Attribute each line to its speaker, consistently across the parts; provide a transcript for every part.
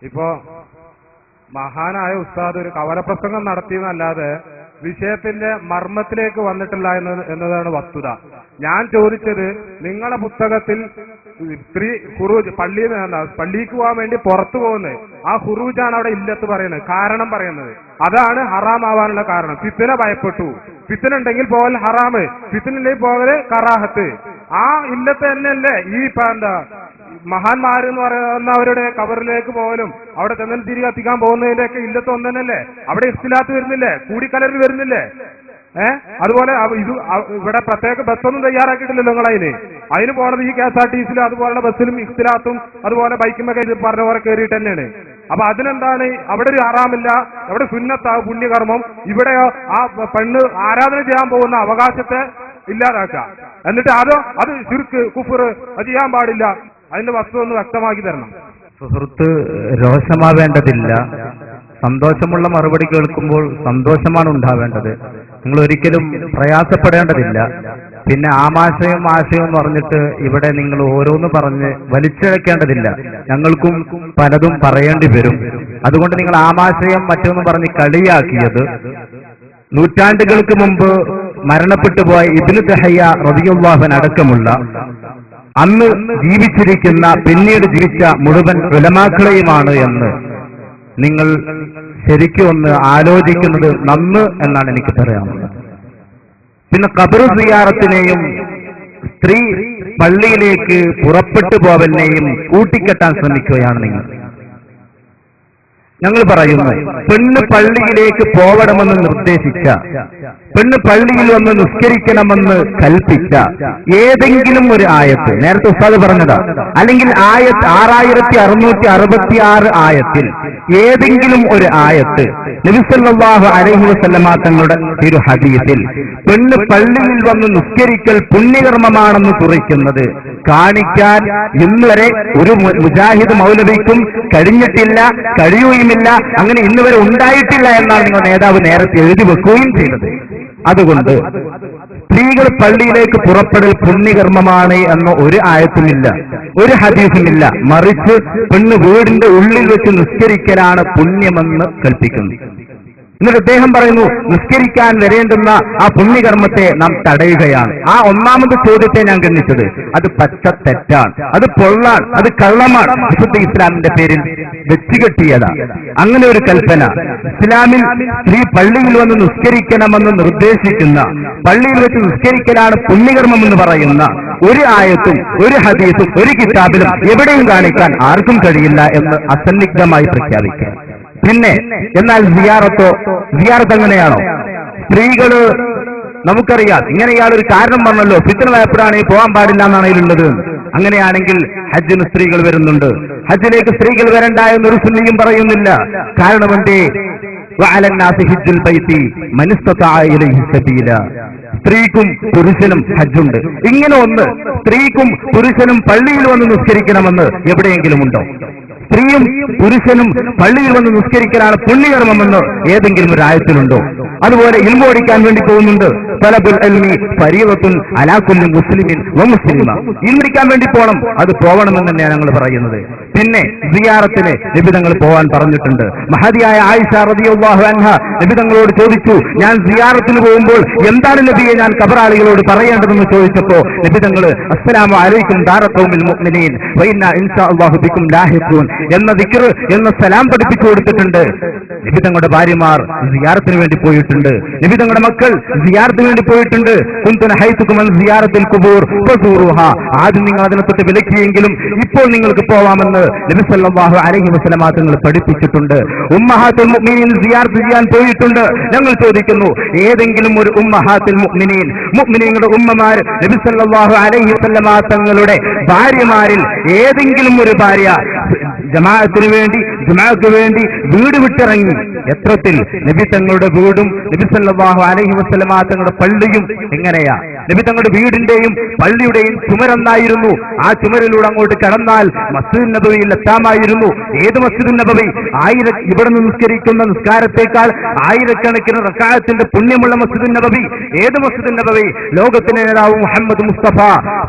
Speaker 1: ഇപ്പോ മഹാനായ ഉസ്താദ് ഒരു കവലപ്രസംഗം നടത്തിയെന്നല്ലാതെ വിഷയത്തിന്റെ മർമ്മത്തിലേക്ക് വന്നിട്ടില്ല എന്നതാണ് വസ്തുത. ഞാൻ ചോദിച്ചത്, നിങ്ങളുടെ പുസ്തകത്തിൽ സ്ത്രീ ഖുറൂജ് പള്ളിക്ക് പോകാൻ വേണ്ടി പുറത്തു പോകുന്നത്, ആ ഖുറൂജാണ് അവിടെ ഇല്ലത്ത് പറയുന്നത്, കാരണം പറയുന്നത് അതാണ് ഹറാമാവാനുള്ള കാരണം. ഫിത്ന ഭയപ്പെട്ടു, ഫിത്ന ഉണ്ടെങ്കിൽ പോകൽ ഹറാമ്, ഫിത്നിലേക്ക് പോകല് കറാഹത്ത്. ആ ഇല്ലത്ത് തന്നെയല്ലേ ഈ മഹാന്മാരെന്ന് പറയുന്നവരുടെ കബറിലേക്ക് പോകലും അവിടെ ചെന്നൽ തിരി കത്തിക്കാൻ പോകുന്നതിന്റെയൊക്കെ ഇല്ലത്ത് ഒന്നല്ലേ? അവിടെ ഇഖ്തിലാത്ത് വരുന്നില്ലേ? കൂടിക്കലറിൽ വരുന്നില്ലേ? അതുപോലെ ഇത് ഇവിടെ പ്രത്യേക ബസ്സൊന്നും തയ്യാറാക്കിയിട്ടില്ലല്ലോ അതിന് പോണത് ഈ KSRTCയിലും അതുപോലെ ബസ്സിലും ഇഖ്തിലാത്തും അതുപോലെ ബൈക്കുമൊക്കെ ഇത് പറഞ്ഞ പോലെ കയറിയിട്ട് തന്നെയാണ്. അപ്പൊ അതിനെന്താണ്? അവിടെ ഒരു ഹറാമില്ല, അവിടെ സുന്നത്താ പുണ്യകർമ്മം. ഇവിടെയോ ആ പെണ്ണ് ആരാധന ചെയ്യാൻ പോകുന്ന അവകാശത്തെ ഇല്ലാതാക്കുക. എന്നിട്ട് അത് ശിർക്ക് കുഫ്ർ അത് ചെയ്യാൻ പാടില്ല. അതിന്റെ വസ്തു ഒന്ന് വ്യക്തമാക്കി തരണം.
Speaker 2: സുഹൃത്ത്, രോഷമാവേണ്ടതില്ല. സന്തോഷമുള്ള മറുപടി കേൾക്കുമ്പോൾ സന്തോഷമാണ് ഉണ്ടാവേണ്ടത്. നിങ്ങൾ ഒരിക്കലും പ്രയാസപ്പെടേണ്ടതില്ല. പിന്നെ ആശയം എന്ന് പറഞ്ഞിട്ട് ഇവിടെ നിങ്ങൾ ഓരോന്ന് പറഞ്ഞ് വലിച്ചിഴക്കേണ്ടതില്ല. ഞങ്ങൾക്കും പലതും പറയേണ്ടി വരും. അതുകൊണ്ട് നിങ്ങൾ ആമാശയം മറ്റൊന്നും പറഞ്ഞ് കളിയാക്കിയത് നൂറ്റാണ്ടുകൾക്ക് മുമ്പ് മരണപ്പെട്ടു പോയ ഇബ്നു തഹയ്യ റളിയല്ലാഹു അൻഹു അടക്കമുള്ള അന്ന് ജീവിച്ചിരിക്കുന്ന പിന്നീട് ജീവിച്ച മുഴുവൻ ഉലമാക്കളെയുമാണ് എന്ന് നിങ്ങൾ ശരിക്കും ഒന്ന് ആലോചിക്കുന്നത് നന്ന് എന്നാണ് എനിക്ക് പറയാനുള്ളത്. പിന്നെ ഖബർ സിയാറത്തിനെയും സ്ത്രീ പള്ളിയിലേക്ക് പുറപ്പെട്ടു പോവലിനെയും കൂട്ടിക്കെട്ടാൻ ശ്രമിക്കുകയാണ് നിങ്ങൾ. ഞങ്ങൾ പറയുന്നു, പെണ്ണ് പള്ളിയിലേക്ക് പോകണമെന്ന് നിർദ്ദേശിച്ച, പെണ്ണ് പള്ളിയിൽ വന്ന് നിസ്കരിക്കണമെന്ന് കൽപ്പിച്ച ഏതെങ്കിലും ഒരു ആയത്ത്, നേരത്തെ ഉസ്താദ് പറഞ്ഞതാ, അല്ലെങ്കിൽ ആയത്ത് 6666 ആയത്തിൽ ഏതെങ്കിലും ഒരു ആയത്ത് നബി സല്ലല്ലാഹു അലൈഹി വസല്ലമ തങ്ങളുടെ ഒരു ഹദീസിൽ പെണ്ണ് പള്ളിയിൽ വന്ന് നിസ്കരിക്കൽ പുണ്യകർമ്മമാണെന്ന് കുറിക്കുന്നത് കാണിക്കാൻ ഇന്നുവരെ ഒരു മുജാഹിദ് മൗലവിക്കും കഴിഞ്ഞിട്ടില്ല, കഴിയുകയുമില്ല, അങ്ങനെ ഇന്നുവരെ ഉണ്ടായിട്ടില്ല എന്നാണ് നിങ്ങളുടെ നേതാവ് നേരത്തെ എഴുതി വെക്കുകയും ചെയ്തത്. അതുകൊണ്ട് സ്ത്രീകൾ പള്ളിയിലേക്ക് പുറപ്പെടൽ പുണ്യകർമ്മമാണ് എന്ന ഒരു ആയത്തുമില്ല, ഒരു ഹദീസുമില്ല. മറിച്ച് പെണ്ണ് വീടിന്റെ ഉള്ളിൽ വെച്ച് നിസ്കരിക്കലാണ് പുണ്യമെന്ന് കൽപ്പിക്കുന്നു. എന്നിട്ട് അദ്ദേഹം പറയുന്നു, നിസ്കരിക്കാൻ വരേണ്ടുന്ന ആ പുണ്യകർമ്മത്തെ നാം തടയുകയാണ്. ആ ഒന്നാമത്തെ ചോദ്യത്തെ ഞാൻ ഗണിച്ചത് അത് പച്ച തെറ്റാണ്, അത് പൊള്ളാൻ, അത് കള്ളമാണ്. വിശുദ്ധ ഇസ്ലാമിന്റെ പേരിൽ വെച്ചുകെട്ടിയതാ അങ്ങനെ ഒരു കൽപ്പന. ഇസ്ലാമിൽ സ്ത്രീ പള്ളിയിൽ വന്ന് നിസ്കരിക്കണമെന്ന് നിർദ്ദേശിക്കുന്ന, പള്ളിയിൽ വെച്ച് നിസ്കരിക്കലാണ് പുണ്യകർമ്മം എന്ന് പറയുന്ന ഒരു ആയത്തും ഒരു ഹദീസും ഒരു കിതാബിലും എവിടെയും കാണിക്കാൻ ആർക്കും കഴിയില്ല എന്ന് അസന്നിഗ്ധമായി പ്രഖ്യാപിക്കാം. പിന്നെ എന്നാൽ സിയാറത്ത് എങ്ങനെയാണോ? സ്ത്രീകള് നമുക്കറിയാം, ഇങ്ങനെ ഇയാളൊരു കാരണം പറഞ്ഞല്ലോ, ഫിത്ന ഭയപ്പെടാണെങ്കിൽ പോകാൻ പാടില്ല എന്നാണ് ഇതിലുള്ളത്. അങ്ങനെയാണെങ്കിൽ ഹജ്ജിന് സ്ത്രീകൾ വരുന്നുണ്ട്. ഹജ്ജിലേക്ക് സ്ത്രീകൾ വരണ്ട എന്നൊരു സുന്നിയും പറയുന്നില്ല. കാരണം എന്തേ? സ്ത്രീക്കും പുരുഷനും ഹജ്ജുണ്ട്. ഇങ്ങനെ ഒന്ന് സ്ത്രീക്കും പുരുഷനും പള്ളിയിൽ വന്ന് നിസ്കരിക്കണമെന്ന് എവിടെയെങ്കിലും ഉണ്ടോ? സ്ത്രീയും പുരുഷനും പള്ളിയിൽ വന്ന് നിസ്കരിക്കലാണ് പുണ്യകർമ്മമെന്ന് ഏതെങ്കിലും ഒരു ആയത്തിലുണ്ടോ? അതുപോലെ ഇൽമു പഠിക്കാൻ വേണ്ടി പോകുന്നുണ്ട്. തലബുൽ ഇൽമി ഫരീദത്തുൻ അലാ കുല്ലി മുസ്ലിമിൻ വ മുസ്ലിമ. ഇൽമു പഠിക്കാൻ വേണ്ടി പോകണം, അത് പോകണമെന്ന് തന്നെയാണ് ഞങ്ങൾ പറയുന്നത്. പിന്നെ സിയാറത്തിന് നബി തങ്ങൾ പോകാൻ പറഞ്ഞിട്ടുണ്ട്. മഹദിയായ ആയിഷ റളിയല്ലാഹു അൻഹ നബി തങ്ങളോട് ചോദിച്ചു, ഞാൻ സിയാറത്തിന് പോകുമ്പോൾ എന്താണ് നബിയെ ഞാൻ ഖബറാളികളോട് പറയേണ്ടതെന്ന് ചോദിച്ചപ്പോ നബി തങ്ങൾ അസ്സലാമു അലൈക്കും ദാറ ഖൗമിൽ മുഅ്മിനീൻ വ ഇന്നാ ഇൻഷാ അല്ലാഹു ബിക്കും ലാഹിഖൂൻ എന്ന ദിക്ർ എന്ന സലാം പഠിപ്പിച്ചു കൊടുത്തിട്ടുണ്ട്. നബി തങ്ങളുടെ ഭാര്യമാർ സിയാറത്തിന് വേണ്ടി പോയിട്ടുണ്ട്. നബി തങ്ങളുടെ മക്കൾ സിയാറത്തിന് വേണ്ടി പോയിട്ടുണ്ട്. കുൻതുന ഹൈതുകും അൻ സിയാറത്തുൽ ഖുബൂർ ഫസൂറുഹാ. ആദ്യം നിങ്ങൾ അതിനെ തൊട്ട് വിലക്കിയെങ്കിലും ഇപ്പോൾ നിങ്ങൾക്ക് പോവാമെന്ന് നബി സല്ലല്ലാഹു അലൈഹി വസല്ലമ തങ്ങൾ പഠിപ്പിച്ചിട്ടുണ്ട്. ഉമ്മഹാത്തുൽ മുഅ്മിനീൻ സിയാറത്ത് ചെയ്യാൻ പോയിട്ടുണ്ട്. ഞങ്ങൾ ചോദിക്കുന്നു, ഏതെങ്കിലും ഒരു ഉമ്മഹാത്തുൽ മുഅ്മിനീൻ, മുഅ്മിനീങ്ങളുടെ ഉമ്മമാർ നബി സല്ലല്ലാഹു അലൈഹി വസല്ലമ തങ്ങളുടെ ഭാര്യമാരിൽ ഏതെങ്കിലും ഒരു ഭാര്യ ജമാഅത്തിന് വേണ്ടി ജുമാഅക്ക് വേണ്ടി വീട് വിട്ടിറങ്ങി? എത്രത്തിൽ നബി തങ്ങളുടെ വീടും നബി സല്ലല്ലാഹു അലൈഹി വസല്ലമ തങ്ങളുടെ പള്ളിയും എങ്ങനെയാ? നബി തങ്ങളുടെ വീടിന്റെയും പള്ളിയുടെയും ചുമരൊന്നായിരുന്നു. ആ ചുമരിലൂടെ അങ്ങോട്ട് കടന്നാൽ മസ്ജിദുൻ നബവിയിൽ എത്താമായിരുന്നു. ഏത് മസ്ജിദുൻ നബവി? ഇവിടെ നിന്ന് നിസ്കരിക്കുന്ന നിസ്കാരത്തെക്കാൾ ആയിരക്കണക്കിന് റക്അത്തിന്റെ പുണ്യമുള്ള മസ്ജിദുൻ നബവി. ഏത് മസ്ജിദുൻ നബവി? ലോകത്തിന്റെ നേതാവ് മുഹമ്മദ് മുസ്തഫ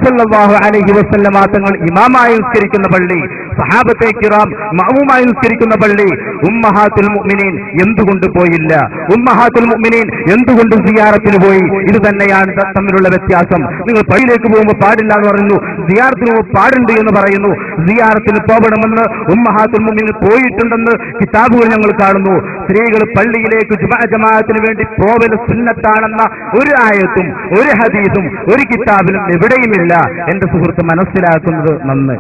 Speaker 2: സല്ലല്ലാഹു അലൈഹി വസല്ലമ തങ്ങൾ ഇമാമായി നിസ്കരിക്കുന്ന പള്ളി, സഹാബത്തെ കിറാം മഅ്മൂമായി നിസ്കരിക്കുന്ന പള്ളി. ഉമ്മഹാത്തുൽ മുഅ്മിനീൻ എന്തുകൊണ്ട് പോയില്ല? ഉമ്മഹാത്തുൽ മുഅ്മിനീൻ എന്തുകൊണ്ട് സിയാറത്തിന് പോയി? ഇത് തന്നെയാണ് തമ്മിലുള്ള വ്യത്യാസം. നിങ്ങൾ പള്ളിയിലേക്ക് പോകുമ്പോൾ പാടില്ല എന്ന് പറയുന്നു, സിയാറത്തിന് പോകുമ്പോൾ പാടുണ്ട് എന്ന് പറയുന്നു. സിയാറത്തിന് പോകണമെന്ന് ഉമ്മഹാത്തുൽ മുഅ്മിനീൻ പോയിട്ടുണ്ടെന്ന് കിതാബുകൾ ഞങ്ങൾ കാണുന്നു. സ്ത്രീകൾ പള്ളിയിലേക്ക് ജമാഅത്തിന് വേണ്ടി പോവൽ സുന്നത്താണെന്ന ഒരു ആയത്തും ഒരു ഹദീസും ഒരു കിതാബിലും എവിടെയുമില്ല. എന്റെ സുഹൃത്ത് മനസ്സിലാക്കുന്നത് നന്ന്.